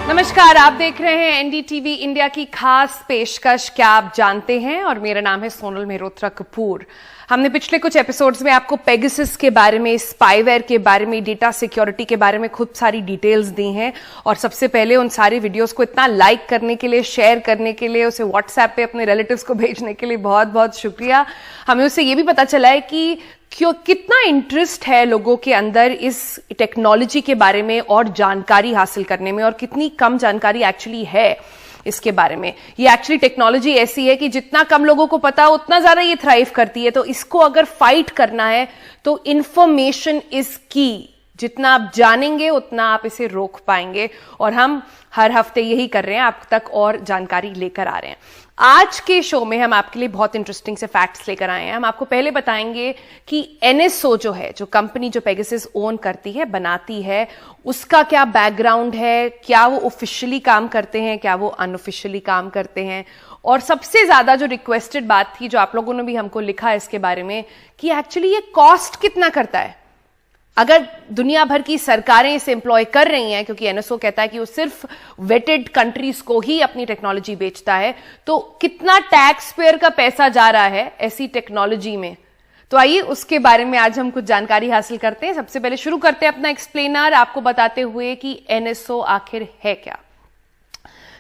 नमस्कार, आप देख रहे हैं एनडीटीवी इंडिया की खास पेशकश क्या आप जानते हैं, और मेरा नाम है सोनल मेहरोत्रा कपूर। हमने पिछले कुछ एपिसोड्स में आपको पेगासस के बारे में, स्पाईवेयर के बारे में, डेटा सिक्योरिटी के बारे में खूब सारी डिटेल्स दी हैं। और सबसे पहले उन सारी वीडियोस को इतना लाइक करने के लिए, शेयर करने के लिए, उसे व्हाट्सएप पे अपने रिलेटिव्स को भेजने के लिए बहुत बहुत शुक्रिया। हमें उससे ये भी पता चला है कि कितना इंटरेस्ट है लोगों के अंदर इस टेक्नोलॉजी के बारे में और जानकारी हासिल करने में, और कितनी कम जानकारी एक्चुअली है इसके बारे में। ये एक्चुअली टेक्नोलॉजी ऐसी है कि जितना कम लोगों को पता उतना ज्यादा ये थ्राइव करती है। तो इसको अगर फाइट करना है तो इंफॉर्मेशन इज की। जितना आप जानेंगे उतना आप इसे रोक पाएंगे, और हम हर हफ्ते यही कर रहे हैं, आप तक और जानकारी लेकर आ रहे हैं। आज के शो में हम आपके लिए बहुत इंटरेस्टिंग से फैक्ट्स लेकर आए हैं। हम आपको पहले बताएंगे कि एनएसओ जो है, जो कंपनी जो पेगासस ओन करती है, बनाती है, उसका क्या बैकग्राउंड है, क्या वो ऑफिशियली काम करते हैं, क्या वो अनऑफिशियली काम करते हैं, और सबसे ज्यादा जो रिक्वेस्टेड बात थी, जो आप लोगों ने भी हमको लिखा है इसके बारे में, कि एक्चुअली ये कॉस्ट कितना करता है। अगर दुनिया भर की सरकारें इसे एम्प्लॉय कर रही हैं, क्योंकि एनएसओ कहता है कि वो सिर्फ वेटेड कंट्रीज को ही अपनी टेक्नोलॉजी बेचता है, तो कितना टैक्स पेयर का पैसा जा रहा है ऐसी टेक्नोलॉजी में। तो आइए उसके बारे में आज हम कुछ जानकारी हासिल करते हैं। सबसे पहले शुरू करते हैं अपना एक्सप्लेनर आपको बताते हुए कि एनएसओ आखिर है क्या।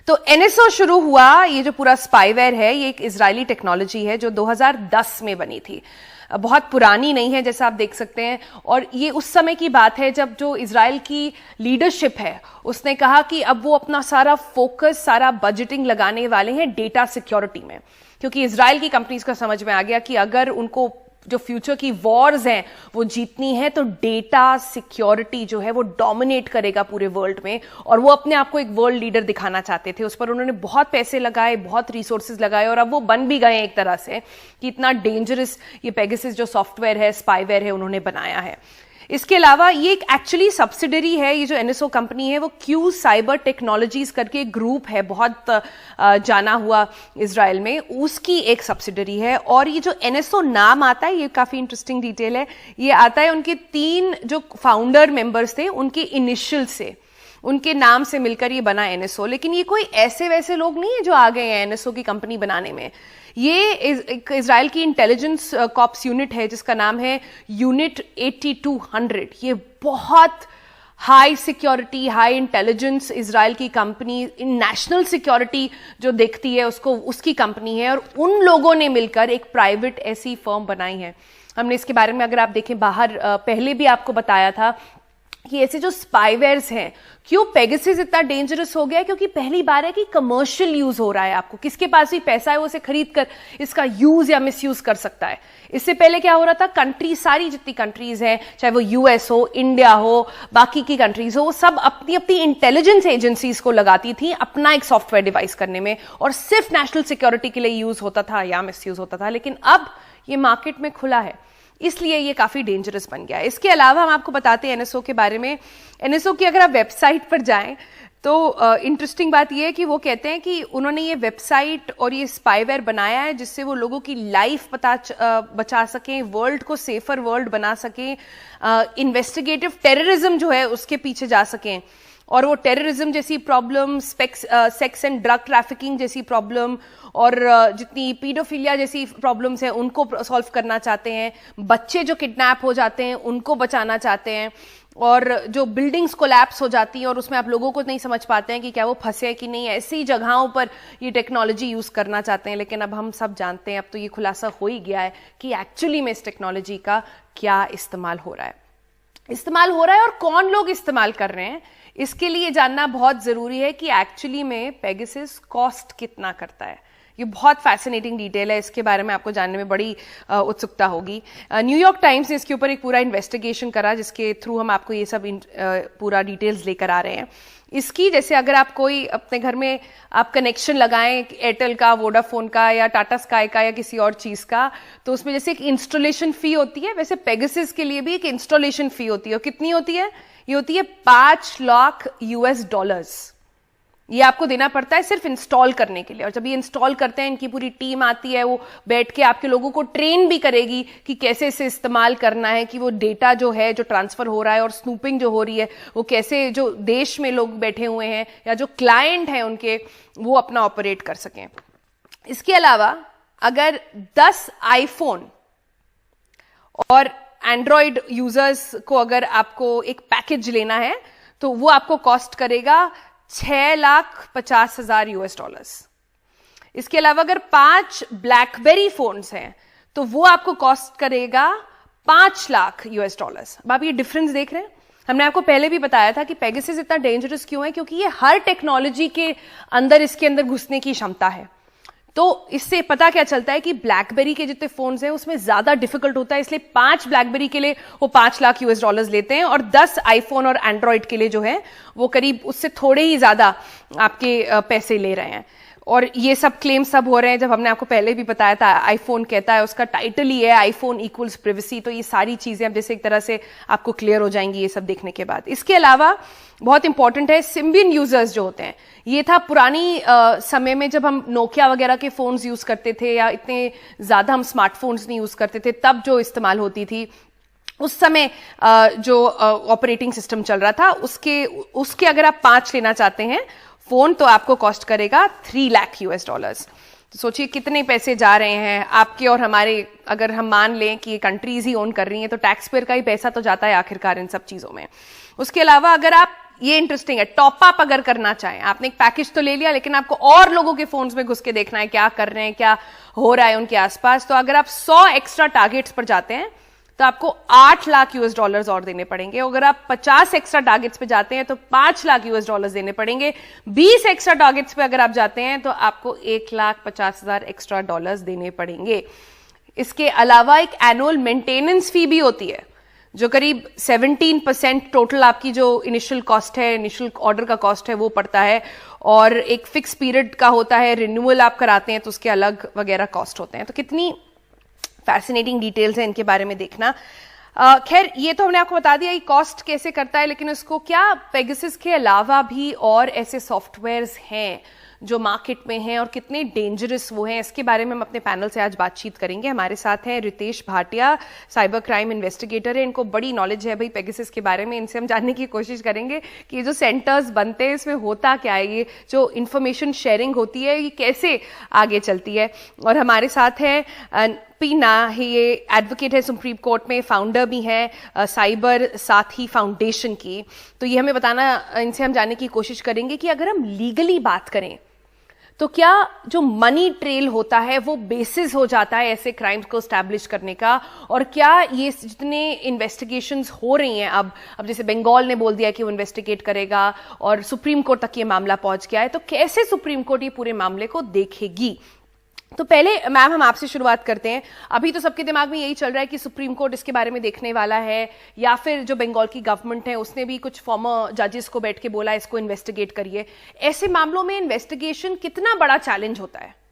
तो एनएसओ शुरू हुआ, ये जो पूरा स्पाईवेयर है, ये एक इजरायली टेक्नोलॉजी है जो 2010 में बनी थी। बहुत पुरानी नहीं है, जैसा आप देख सकते हैं। और ये उस समय की बात है जब जो इजराइल की लीडरशिप है, उसने कहा कि अब वो अपना सारा फोकस, सारा बजटिंग लगाने वाले हैं डेटा सिक्योरिटी में। क्योंकि इजराइल की कंपनीज को समझ में आ गया कि अगर उनको जो फ्यूचर की वॉर्स हैं वो जीतनी है, तो डेटा सिक्योरिटी जो है वो डोमिनेट करेगा पूरे वर्ल्ड में। और वो अपने आप को एक वर्ल्ड लीडर दिखाना चाहते थे। उस पर उन्होंने बहुत पैसे लगाए, बहुत रिसोर्सेज लगाए, और अब वो बन भी गए एक तरह से कि इतना डेंजरस ये पेगासस जो सॉफ्टवेयर है, स्पाईवेयर है, उन्होंने बनाया है। इसके अलावा ये एक एक्चुअली सब्सिडरी है, ये जो एनएसओ कंपनी है वो क्यू साइबर टेक्नोलॉजीज करके एक ग्रुप है, बहुत जाना हुआ इजराइल में, उसकी एक सब्सिडरी है। और ये जो एनएसओ नाम आता है, ये काफी इंटरेस्टिंग डिटेल है, ये आता है उनके 3 जो फाउंडर मेंबर्स थे उनके इनिशियल से, उनके नाम से मिलकर ये बना एनएसओ। लेकिन ये कोई ऐसे वैसे लोग नहीं है जो आ गए हैं एनएसओ की कंपनी बनाने में। ये एक इजराइल की इंटेलिजेंस कॉप्स यूनिट है जिसका नाम है यूनिट 8200। ये बहुत high security, high intelligence Israel की कंपनी, इन नेशनल सिक्योरिटी जो देखती है उसको, उसकी कंपनी है। और उन लोगों ने मिलकर एक प्राइवेट ऐसी फर्म बनाई है। हमने इसके बारे में, अगर आप देखें बाहर, पहले भी आपको बताया था कि ऐसे जो स्पाईवेयर्स हैं, क्यों पेगासस इतना डेंजरस हो गया है, क्योंकि पहली बार है कि कमर्शियल यूज हो रहा है। आपको किसके पास भी पैसा है वो उसे खरीद कर इसका यूज या मिसयूज कर सकता है। इससे पहले क्या हो रहा था, कंट्री, सारी जितनी कंट्रीज हैं, चाहे वो यूएस हो, इंडिया हो, बाकी की कंट्रीज हो, वो सब अपनी अपनी इंटेलिजेंस एजेंसीज को लगाती थी अपना एक सॉफ्टवेयर डिवाइस करने में, और सिर्फ नेशनल सिक्योरिटी के लिए यूज होता था या मिसयूज होता था। लेकिन अब ये मार्केट में खुला है, इसलिए ये काफी डेंजरस बन गया है। इसके अलावा हम आपको बताते हैं एनएसओ के बारे में। एनएसओ की अगर आप वेबसाइट पर जाएं तो इंटरेस्टिंग बात ये है कि वो कहते हैं कि उन्होंने ये वेबसाइट और ये स्पाईवेयर बनाया है जिससे वो लोगों की लाइफ बचा सकें, वर्ल्ड को सेफर वर्ल्ड बना सकें, इन्वेस्टिगेटिव टेररिज्म जो है उसके पीछे जा सकें, और वो टेररिज्म जैसी problem, sex and drug trafficking जैसी प्रॉब्लम, और जितनी पीडोफिलिया जैसी प्रॉब्लम्स हैं उनको सॉल्व करना चाहते हैं। बच्चे जो किडनैप हो जाते हैं उनको बचाना चाहते हैं, और जो बिल्डिंग्स कोलैप्स हो जाती हैं और उसमें आप लोगों को नहीं समझ पाते हैं कि क्या वो फंसे हैं कि नहीं, ऐसी जगहों पर ये टेक्नोलॉजी यूज करना चाहते हैं। लेकिन अब हम सब जानते हैं, अब तो ये खुलासा हो ही गया है कि एक्चुअली में इस टेक्नोलॉजी का क्या इस्तेमाल हो रहा है और कौन लोग इस्तेमाल कर रहे हैं। इसके लिए जानना बहुत जरूरी है कि एक्चुअली में पेगासस कॉस्ट कितना करता है। ये बहुत फैसिनेटिंग डिटेल है, इसके बारे में आपको जानने में बड़ी उत्सुकता होगी। न्यूयॉर्क टाइम्स ने इसके ऊपर एक पूरा इन्वेस्टिगेशन करा, जिसके थ्रू हम आपको ये सब पूरा डिटेल्स लेकर आ रहे हैं। इसकी, जैसे अगर आप कोई अपने घर में आप कनेक्शन लगाएं एयरटेल का, वोडाफोन का, या टाटा स्काई का, या किसी और चीज का, तो उसमें जैसे एक इंस्टॉलेशन फी होती है, वैसे पेगासस के लिए भी एक इंस्टॉलेशन फी होती है। और कितनी होती है? ये होती है $5 लाख। ये आपको देना पड़ता है सिर्फ इंस्टॉल करने के लिए। और जब ये इंस्टॉल करते हैं, इनकी पूरी टीम आती है, वो बैठ के आपके लोगों को ट्रेन भी करेगी कि कैसे इसे इस्तेमाल करना है, कि वो डेटा जो है जो ट्रांसफर हो रहा है और स्नूपिंग जो हो रही है वो कैसे जो देश में लोग बैठे हुए हैं या जो क्लाइंट हैं उनके, वो अपना ऑपरेट कर सकें। इसके अलावा अगर 10 आईफोन और एंड्रॉयड यूजर्स को अगर आपको एक पैकेज लेना है तो वो आपको कॉस्ट करेगा $6,50,000। इसके अलावा अगर 5 ब्लैकबेरी फोन्स हैं तो वो आपको कॉस्ट करेगा $5,00,000। अब आप ये डिफरेंस देख रहे हैं। हमने आपको पहले भी बताया था कि पेगासस इतना डेंजरस क्यों है, क्योंकि ये हर टेक्नोलॉजी के अंदर इसके अंदर घुसने की क्षमता है। तो इससे पता क्या चलता है कि ब्लैकबेरी के जितने फोन्स हैं उसमें ज्यादा डिफिकल्ट होता है, इसलिए 5 ब्लैकबेरी के लिए वो $5,00,000 लेते हैं और 10 आईफोन और एंड्रॉइड के लिए जो है वो करीब उससे थोड़े ही ज्यादा आपके पैसे ले रहे हैं। और ये सब क्लेम सब हो रहे हैं, जब हमने आपको पहले भी बताया था, आईफोन कहता है, उसका टाइटल ही है आईफोन इक्वल्स प्रिवेसी। तो ये सारी चीजें अब जैसे एक तरह से आपको क्लियर हो जाएंगी ये सब देखने के बाद। इसके अलावा बहुत इंपॉर्टेंट है सिम्बियन यूजर्स जो होते हैं। ये था पुरानी समय में जब हम नोकिया वगैरह के फोन्स यूज करते थे या इतने ज्यादा हम स्मार्टफोन्स नहीं यूज करते थे, तब जो इस्तेमाल होती थी उस समय जो ऑपरेटिंग सिस्टम चल रहा था उसके अगर आप 5 लेना चाहते हैं फोन तो आपको कॉस्ट करेगा $3,00,000। तो सोचिए कितने पैसे जा रहे हैं आपके और हमारे। अगर हम मान लें कि ये कंट्रीज ही ओन कर रही हैं तो टैक्स पेयर का ही पैसा तो जाता है आखिरकार इन सब चीजों में। उसके अलावा अगर आप, ये इंटरेस्टिंग है, टॉप अप अगर करना चाहें, आपने एक पैकेज तो ले लिया लेकिन आपको और लोगों के फोन्स में घुस के देखना है क्या कर रहे हैं, क्या हो रहा है उनके आसपास, तो अगर आप 100 एक्स्ट्रा टारगेट्स पर जाते हैं तो आपको $8,00,000 और देने पड़ेंगे। अगर आप 50 एक्स्ट्रा टारगेट्स पे जाते हैं तो $5,00,000 देने पड़ेंगे। 20 एक्स्ट्रा टारगेट्स पे अगर आप जाते हैं तो आपको $1,50,000 एक्स्ट्रा डॉलर्स देने पड़ेंगे। इसके अलावा एक एनुअल मेंटेनेंस फी भी होती है जो करीब 17% टोटल आपकी जो इनिशियल कॉस्ट है, इनिशियल ऑर्डर का कॉस्ट है वो पड़ता है। और एक फिक्स पीरियड का होता है, रिन्यूअल आप कराते हैं तो उसके अलग वगैरह कॉस्ट होते हैं। तो कितनी फैसिनेटिंग डिटेल्स है इनके बारे में देखना। खैर ये तो हमने आपको बता दिया कि कॉस्ट कैसे करता है, लेकिन उसको क्या पेगासस के अलावा भी और ऐसे सॉफ्टवेयर्स हैं जो मार्केट में हैं और कितने डेंजरस वो हैं, इसके बारे में हम अपने पैनल से आज बातचीत करेंगे। हमारे साथ हैं Ritesh Bhatia, cyber crime investigator है, इनको बड़ी नॉलेज है भाई पेगासस के बारे में। इनसे हम जानने की कोशिश करेंगे कि ये जो सेंटर्स बनते हैं इसमें होता क्या है, ये जो इंफॉर्मेशन शेयरिंग होती है ये कैसे आगे चलती है। और हमारे साथ है पीना, ये एडवोकेट है सुप्रीम कोर्ट में, फाउंडर भी हैं साइबर साथी फाउंडेशन की। तो ये हमें बताना, इनसे हम जानने की कोशिश करेंगे कि अगर हम लीगली बात करें तो क्या जो मनी ट्रेल होता है वो बेसिस हो जाता है ऐसे क्राइम्स को एस्टैब्लिश करने का, और क्या ये जितने इन्वेस्टिगेशंस हो रही हैं अब जैसे बंगाल ने बोल दिया कि वो इन्वेस्टिगेट करेगा और सुप्रीम कोर्ट तक ये मामला पहुंच गया है, तो कैसे सुप्रीम कोर्ट ये पूरे मामले को देखेगी। तो पहले मैम हम आपसे शुरुआत करते हैं। अभी तो सबके दिमाग में यही चल रहा है कि सुप्रीम कोर्ट इसके बारे में देखने वाला है, या फिर जो बंगाल की गवर्नमेंट है उसने भी कुछ फॉर्मर जजेस को बैठ के बोला इसको इन्वेस्टिगेट करिए। ऐसे मामलों में इन्वेस्टिगेशन कितना बड़ा चैलेंज होता है?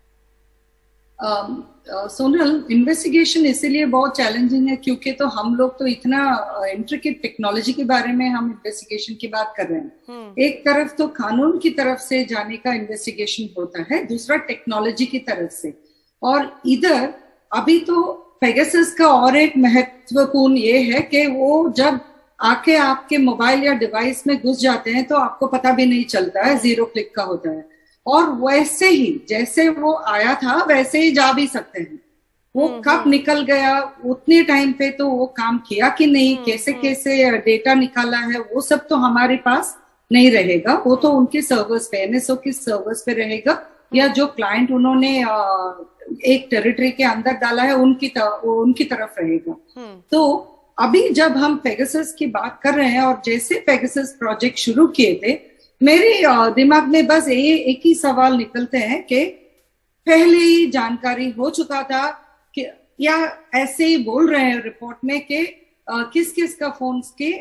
सोनल, इन्वेस्टिगेशन इसीलिए बहुत चैलेंजिंग है क्योंकि तो हम लोग तो इतना इंट्रिकेट टेक्नोलॉजी के बारे में हम इन्वेस्टिगेशन की बात कर रहे हैं। एक तरफ तो कानून की तरफ से जाने का इन्वेस्टिगेशन होता है, दूसरा टेक्नोलॉजी की तरफ से। और इधर अभी तो पेगासस का और एक महत्वपूर्ण ये है कि वो जब आके आपके मोबाइल या डिवाइस में घुस जाते हैं तो आपको पता भी नहीं चलता है, 0 क्लिक का होता है। और वैसे ही जैसे वो आया था वैसे ही जा भी सकते हैं। वो कब निकल गया, उतने टाइम पे तो वो काम किया कि नहीं, कैसे कैसे डेटा निकाला है, वो सब तो हमारे पास नहीं रहेगा। वो तो उनके सर्वर्स पे, एनएसओ के सर्वर्स पे रहेगा, या जो क्लाइंट उन्होंने एक टेरिटरी के अंदर डाला है उनकी तरफ रहेगा। तो अभी जब हम पेगासस की बात कर रहे हैं और जैसे पेगासस प्रोजेक्ट शुरू किए थे, मेरे दिमाग में बस एक ही सवाल निकलते हैं कि पहले ही जानकारी हो चुका था कि, या ऐसे ही बोल रहे हैं रिपोर्ट में कि किस किस का फोन्स के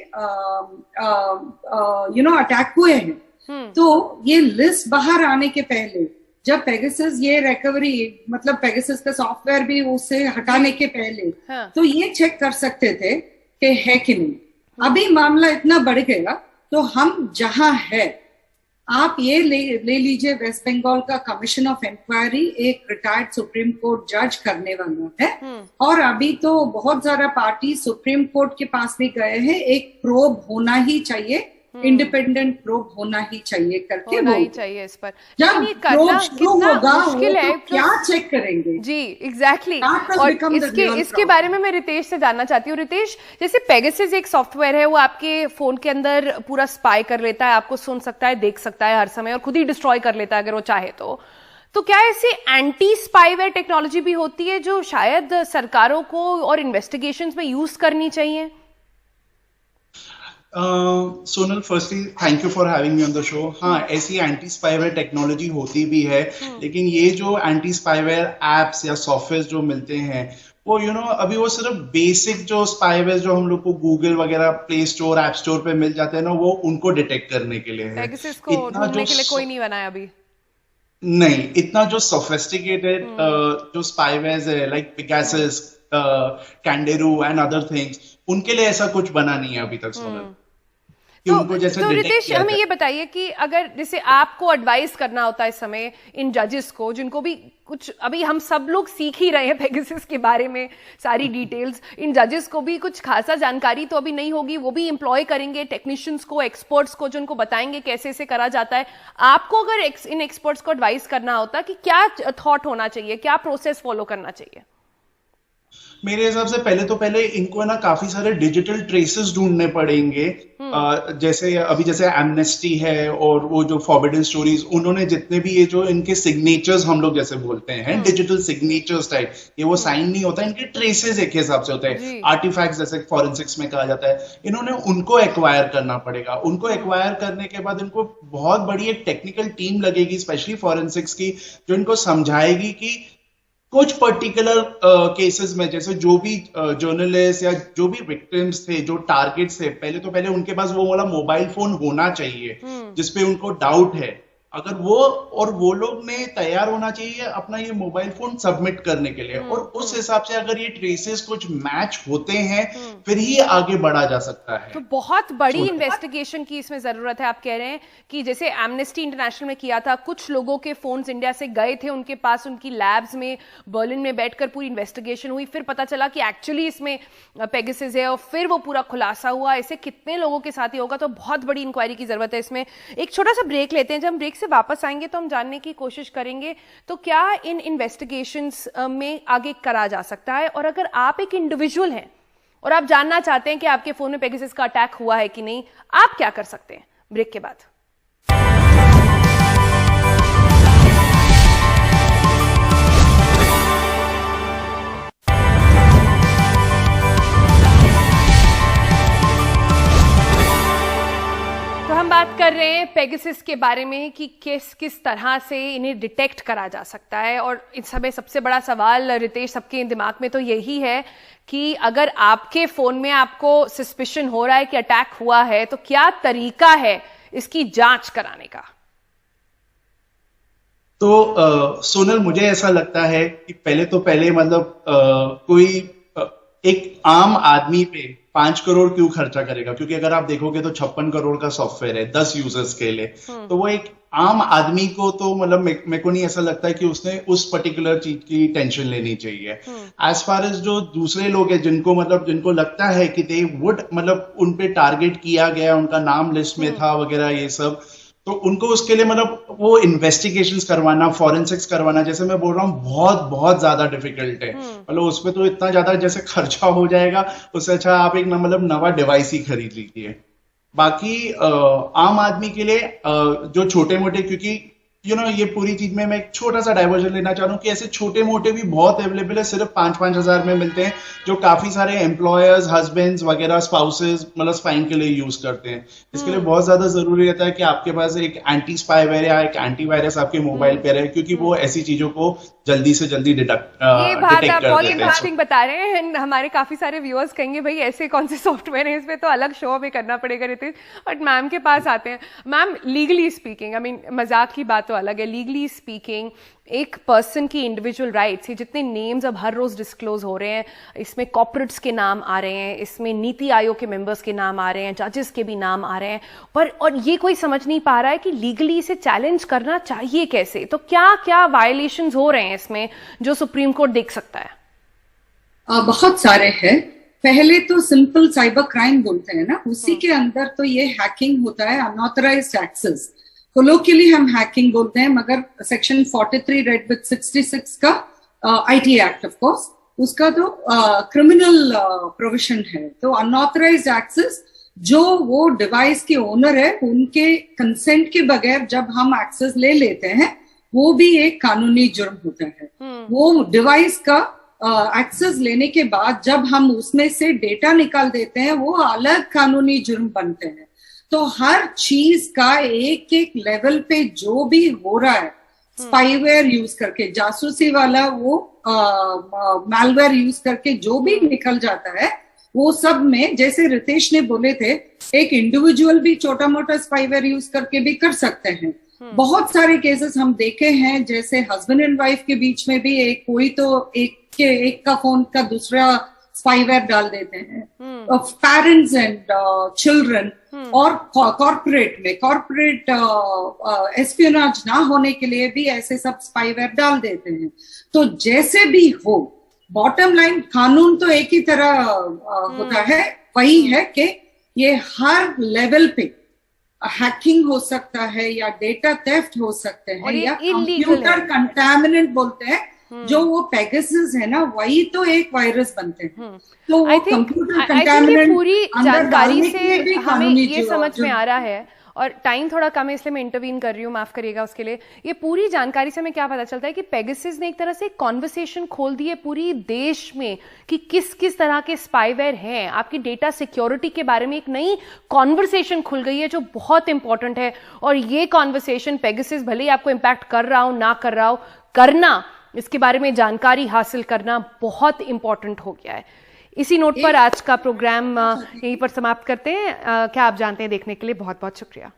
अटैक हुए हैं। तो ये लिस्ट बाहर आने के पहले, जब पेगासस ये रिकवरी, मतलब पेगासस का सॉफ्टवेयर भी उसे हटाने के पहले, तो ये चेक कर सकते थे कि है कि नहीं। अभी मामला इतना बढ़ गया तो हम जहां है आप ये ले लीजिए, वेस्ट बंगाल का कमीशन ऑफ इंक्वायरी एक रिटायर्ड सुप्रीम कोर्ट जज करने वाला है, और अभी तो बहुत ज्यादा पार्टी सुप्रीम कोर्ट के पास भी गए हैं, एक प्रोब होना ही चाहिए, इंडिपेंडेंट प्रोब होना ही चाहिए करके होना ही चाहिए इस पर। जब प्रोब शुरू होगा मुश्किल है, तो क्या चेक करेंगे? जी एग्जैक्टली और इसके बारे में मैं रितेश से जानना चाहती हूँ। रितेश, जैसे पेगासस एक सॉफ्टवेयर है, वो आपके फोन के अंदर पूरा स्पाई कर लेता है, आपको सुन सकता है, देख सकता है हर समय, और खुद ही डिस्ट्रॉय कर लेता है अगर वो चाहे तो क्या ऐसी एंटी स्पाईवेयर टेक्नोलॉजी भी होती है जो शायद सरकारों को और इन्वेस्टिगेशंस में यूज करनी चाहिए? Sonal, firstly thank you for having me on the show. हाँ, ऐसी एंटी स्पाईवेयर टेक्नोलॉजी होती भी है, लेकिन ये जो एंटी स्पाईवेयर एप्स या सॉफ्टवेयर जो मिलते हैं वो अभी वो सिर्फ बेसिक जो स्पाईवेयर जो हम लोग को गूगल वगैरह प्ले स्टोर ऐप स्टोर पे मिल जाते हैं ना, वो उनको डिटेक्ट करने के लिए है। पेगासस को ढूंढने के लिए कोई नहीं बनाया अभी। नहीं, इतना जो सोफिस्टिकेटेड जो स्पाईवेयर है like Pegasus, Candiru and other things, उनके लिए ऐसा कुछ बना नहीं है अभी तक सोनल। तो रितेश, हमें ये बताइए कि अगर जैसे आपको एडवाइस करना होता है इस समय इन जजेस को, जिनको भी कुछ अभी हम सब लोग सीख ही रहे हैं पेगासस के बारे में सारी डिटेल्स, इन जजेस को भी कुछ खासा जानकारी तो अभी नहीं होगी, वो भी एम्प्लॉय करेंगे टेक्नीशियंस को, एक्सपर्ट्स को, जो उनको बताएंगे कैसे इसे करा जाता है। आपको अगर इन एक्सपर्ट्स को एडवाइस करना होता कि क्या थॉट होना चाहिए, क्या प्रोसेस फॉलो करना चाहिए? मेरे हिसाब से पहले इनको ना काफी सारे डिजिटल ट्रेसेस ढूंढने पड़ेंगे। जैसे एमनेस्टी है और वो जो फॉरबिडन स्टोरीज, उन्होंने जितने भी ये जो इनके सिग्नेचर्स हम लोग जैसे बोलते हैं डिजिटल सिग्नेचर्स टाइप, ये वो साइन नहीं होता, इनके ट्रेसेस एक हिसाब से होते हैं, आर्टिफैक्ट्स जैसे फॉरेंसिक्स में कहा जाता है। इन्होंने उनको एक्वायर करना पड़ेगा। उनको एक्वायर करने के बाद इनको बहुत बड़ी एक टेक्निकल टीम लगेगी, स्पेशली फॉरेंसिक्स की, जो इनको समझाएगी कि कुछ पर्टिकुलर केसेस में जैसे जो भी जर्नलिस्ट या जो भी विक्टिम्स थे, जो टारगेट्स थे, पहले उनके पास वो वाला मोबाइल फोन होना चाहिए जिसपे उनको डाउट है। अगर वो लोग ने तैयार होना चाहिए अपना ये मोबाइल फोन सबमिट करने के लिए, और उस हिसाब से अगर ये ट्रेसेस कुछ मैच होते हैं फिर ही आगे बढ़ा जा सकता है। तो बहुत बड़ी इन्वेस्टिगेशन की इसमें जरूरत है। आप कह रहे हैं कि जैसे एमनेस्टी इंटरनेशनल में किया था, कुछ लोगों के फोन्स इंडिया से गए थे उनके पास, उनकी लैब्स में बर्लिन में बैठकर पूरी इन्वेस्टिगेशन हुई, फिर पता चला कि एक्चुअली इसमें पेगासस है, और फिर वो पूरा खुलासा हुआ। ऐसे कितने लोगों के साथ ही होगा, तो बहुत बड़ी इंक्वायरी की जरूरत है इसमें। एक छोटा सा ब्रेक लेते हैं, जब हम ब्रेक से वापस आएंगे तो हम जानने की कोशिश करेंगे तो क्या इन इन्वेस्टिगेशंस में आगे करा जा सकता है, और अगर आप एक इंडिविजुअल हैं और आप जानना चाहते हैं कि आपके फोन में पेगासस का अटैक हुआ है कि नहीं, आप क्या कर सकते हैं। ब्रेक के बाद हम बात कर रहे हैं पेगासस के बारे में कि किस तरह से इन्हें डिटेक्ट करा जा सकता है। और इस समय सबसे बड़ा सवाल रितेश सबके दिमाग में तो यही है कि अगर आपके फोन में आपको सस्पिशन हो रहा है कि अटैक हुआ है, तो क्या तरीका है इसकी जांच कराने का? तो सोनल, मुझे ऐसा लगता है कि पहले मतलब कोई एक आम आदमी पे 5 करोड़ क्यों खर्चा करेगा, क्योंकि अगर आप देखोगे तो 56 करोड़ का सॉफ्टवेयर है 10 यूजर्स के लिए। तो वो एक आम आदमी को तो मतलब मेरे को नहीं ऐसा लगता है कि उसने उस पर्टिकुलर चीज की टेंशन लेनी चाहिए। एज फार एज जो दूसरे लोग हैं जिनको लगता है कि दे वुड मतलब उन पे टारगेट किया गया, उनका नाम लिस्ट में था वगैरह ये सब, तो उनको उसके लिए मतलब वो इन्वेस्टिगेशंस करवाना, फॉरेंसिक्स करवाना, जैसे मैं बोल रहा हूँ, बहुत बहुत ज्यादा डिफिकल्ट है। मतलब उसपे तो इतना ज्यादा जैसे खर्चा हो जाएगा, उससे अच्छा आप एक मतलब नवा डिवाइस ही खरीद लीजिए। बाकी आम आदमी के लिए जो छोटे मोटे, क्योंकि ये पूरी चीज में मैं एक छोटा सा डाइवर्जन लेना चाह रहा हूँ कि ऐसे छोटे मोटे भी बहुत अवेलेबल है, सिर्फ 5-5 हजार में मिलते हैं, जो काफी सारे एम्प्लॉयर्स, हस्बैंड्स वगैरह, स्पाउसेस मतलब स्पाइंग के लिए यूज करते हैं। इसके लिए बहुत ज्यादा जरूरी रहता है कि आपके पास एक एंटी स्पाईवेयर या एक एंटीवायरस आपके मोबाइल पे रहे, क्योंकि वो ऐसी चीजों को जल्दी से जल्दी डिटेक्ट कर देते हैं। इंटरेस्टिंग बता रहे हैं, हमारे काफी सारे व्यूअर्स कहेंगे भाई ऐसे कौन से सॉफ्टवेयर है, इसमें तो अलग शो हमें करना पड़ेगा रितेश। बट मैम के पास आते हैं। Ma'am, legally speaking, I mean मजाक की बात तो अलग है। लीगली स्पीकिंग एक पर्सन की इंडिविजुअल राइट्स, ये जितने नेम्स अब हर रोज डिस्क्लोज हो रहे हैं, इसमें कॉर्पोरेट्स के नाम आ रहे हैं, इसमें नीति आयोग के मेंबर्स के नाम आ रहे हैं, जजेस के भी नाम आ रहे हैं, पर और ये कोई समझ नहीं पा रहा है कि लीगली इसे चैलेंज करना चाहिए कैसे। तो क्या क्या वायलेशंस हो रहे हैं इसमें जो सुप्रीम कोर्ट देख सकता है? बहुत सारे हैं। पहले तो सिंपल साइबर क्राइम बोलते हैं ना, उसी के अंदर तो ये हैकिंग होता है, अनऑथराइज्ड एक्सेस, कोलोकियली हम हैकिंग बोलते हैं, मगर सेक्शन 43 रेड विद 66 का आईटी एक्ट ऑफ कोर्स, उसका तो क्रिमिनल प्रोविजन है। तो अनऑथराइज्ड एक्सेस, जो वो डिवाइस के ओनर है उनके कंसेंट के बगैर जब हम एक्सेस ले लेते हैं, वो भी एक कानूनी जुर्म होता है। वो डिवाइस का एक्सेस लेने के बाद जब हम उसमें से डेटा निकाल देते हैं, वो अलग कानूनी जुर्म बनते हैं। तो हर चीज का एक एक लेवल पे जो भी हो रहा है, स्पाईवेयर यूज करके, जासूसी वाला वो मैलवेयर यूज करके जो भी निकल जाता है, वो सब में, जैसे रितेश ने बोले थे, एक इंडिविजुअल भी छोटा मोटा स्पाईवेयर यूज करके भी कर सकते हैं। बहुत सारे केसेस हम देखे हैं, जैसे हस्बैंड एंड वाइफ के बीच में भी कोई तो एक का फोन का दूसरा स्पाईवेयर डाल देते हैं, पेरेंट्स एंड चिल्ड्रन, और कॉर्पोरेट एस्पियोनाज ना होने के लिए भी ऐसे सब स्पाईवेयर डाल देते हैं। तो जैसे भी हो, बॉटम लाइन कानून तो एक ही तरह होता है, वही है कि ये हर लेवल पे हैकिंग हो सकता है, या डेटा थेफ्ट हो सकते हैं, या कंप्यूटर कंटामिनेंट बोलते हैं, जो वो पेगासस है ना, वही तो एक वायरस बनते हैं। तो वो कंप्यूटर कंटामिनेंट पूरी जानकारी से हमें ये समझ में आ रहा है, और टाइम थोड़ा कम है इसलिए मैं इंटरवीन कर रही हूँ, माफ करिएगा उसके लिए। ये पूरी जानकारी से हमें क्या पता चलता है कि पेगासस ने एक तरह से कॉन्वर्सेशन खोल दी है पूरी देश में कि किस किस तरह के स्पाईवेयर हैं। आपकी डेटा सिक्योरिटी के बारे में एक नई कॉन्वर्सेशन खुल गई है जो बहुत इंपॉर्टेंट है, और ये कॉन्वर्सेशन पेगासस भले ही आपको इम्पैक्ट कर रहा हो ना कर रहा हो, करना, इसके बारे में जानकारी हासिल करना बहुत इंपॉर्टेंट हो गया है। इसी नोट पर आज का प्रोग्राम यहीं पर समाप्त करते हैं। क्या आप जानते हैं देखने के लिए बहुत बहुत शुक्रिया।